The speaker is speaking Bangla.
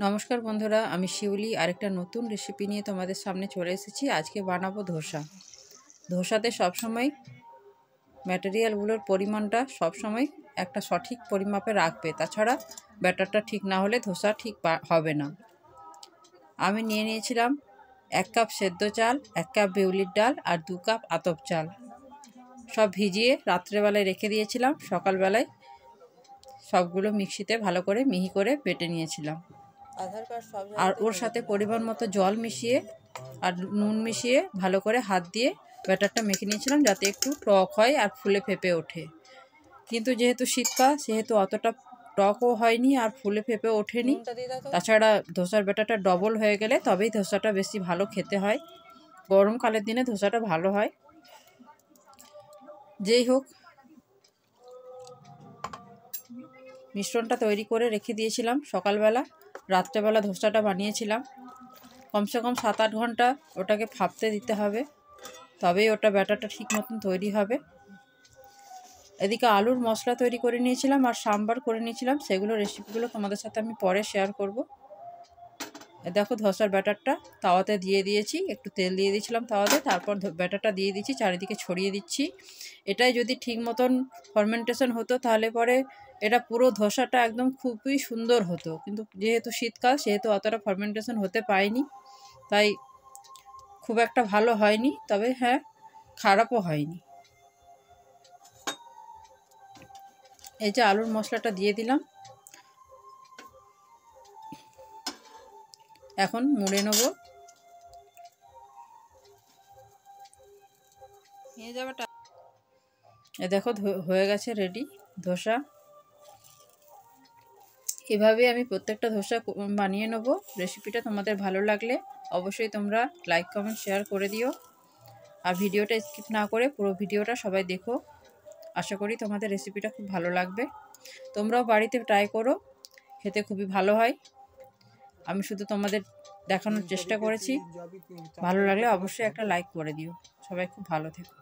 নমস্কার বন্ধুরা, আমি শিউলি আরেকটা নতুন রেসিপি নিয়ে তোমাদের সামনে চলে এসেছি। আজকে বানাবো ধোসা। ধোসাতে সবসময় ম্যাটেরিয়ালগুলোর পরিমাণটা সবসময় একটা সঠিক পরিমাপে রাখবে, তাছাড়া ব্যাটারটা ঠিক না হলে ধোসা ঠিক হবে না। আমি নিয়ে নিয়েছিলাম 1 কাপ সেদ্ধ চাল, 1 কাপ বিউলির ডাল আর 2 কাপ আতপ চাল। সব ভিজিয়ে রাত্রেবেলায় রেখে দিয়েছিলাম। সকালবেলায় সবগুলো মিক্সিতে ভালো করে মিহি করে বেটে নিয়েছিলাম। আর ওর সাথে পরিমাণ মতো জল মিশিয়ে আর নুন মিশিয়ে ভালো করে হাত দিয়ে ব্যাটারটা মেখে নিয়েছিলাম, যাতে একটু টক হয় আর ফুলে ফেপে ওঠে। কিন্তু যেহেতু শীতকাল, সেহেতু অতটা টকও হয়নি আর ফুলে ফেপে ওঠেনি। তাছাড়া ধোসার ব্যাটারটা ডবল হয়ে গেলে তবেই ধোসাটা বেশি ভালো খেতে হয়। গরমকালের দিনে ধোসাটা ভালো হয়। যেই হোক, মিশ্রণটা তৈরি করে রেখে দিয়েছিলাম সকালবেলা। রাত্রেবেলা ধোসাটা বানিয়েছিলাম। কমসে কম 7-8 ঘন্টা ওটাকে ভাপতে দিতে হবে, তবেই ওটা ব্যাটারটা ঠিক মতন তৈরি হবে। এদিকে আলুর মশলা তৈরি করে নিয়েছিলাম আর সাম্বার করে নিয়েছিলাম। সেগুলো রেসিপিগুলো তোমাদের সাথে আমি পরে শেয়ার করব। দেখো, ধোসার ব্যাটারটা তাওয়াতে দিয়ে দিয়েছি, একটু তেল দিয়ে দিয়েছিলাম তাওয়াতে, তারপর ব্যাটারটা দিয়ে দিচ্ছি, চারিদিকে ছড়িয়ে দিচ্ছি। এটাই যদি ঠিক মতন ফার্মেন্টেশন হতো তাহলে পরে এটা পুরো ধোসাটা একদম খুবই সুন্দর হতো। কিন্তু যেহেতু শীতকাল, সেহেতু অতটা ফার্মেন্টেশন হতে পারেনি, তাই খুব একটা ভালো হয়নি। তবে হ্যাঁ, খারাপও হয়নি। এই যে আলুর মশলাটা দিয়ে দিলাম, এখন মুড়ে নেব। এ দেখো, হয়ে গেছে রেডি ধোসা। এভাবে আমি প্রত্যেকটা ধোসা বানিয়ে নেব। রেসিপিটা তোমাদের ভালো লাগলে অবশ্যই তোমরা লাইক, কমেন্ট, শেয়ার করে দিও। আর ভিডিওটা স্কিপ না করে পুরো ভিডিওটা সবাই দেখো। আশা করি তোমাদের রেসিপিটা খুব ভালো লাগবে। তোমরাও বাড়িতে ট্রাই করো, খেতে খুবই ভালো হয়। আমি শুধু তোমাদের দেখানোর চেষ্টা করেছি। ভালো লাগলে অবশ্যই একটা লাইক করে দিও। সবাই খুব ভালো থেকো।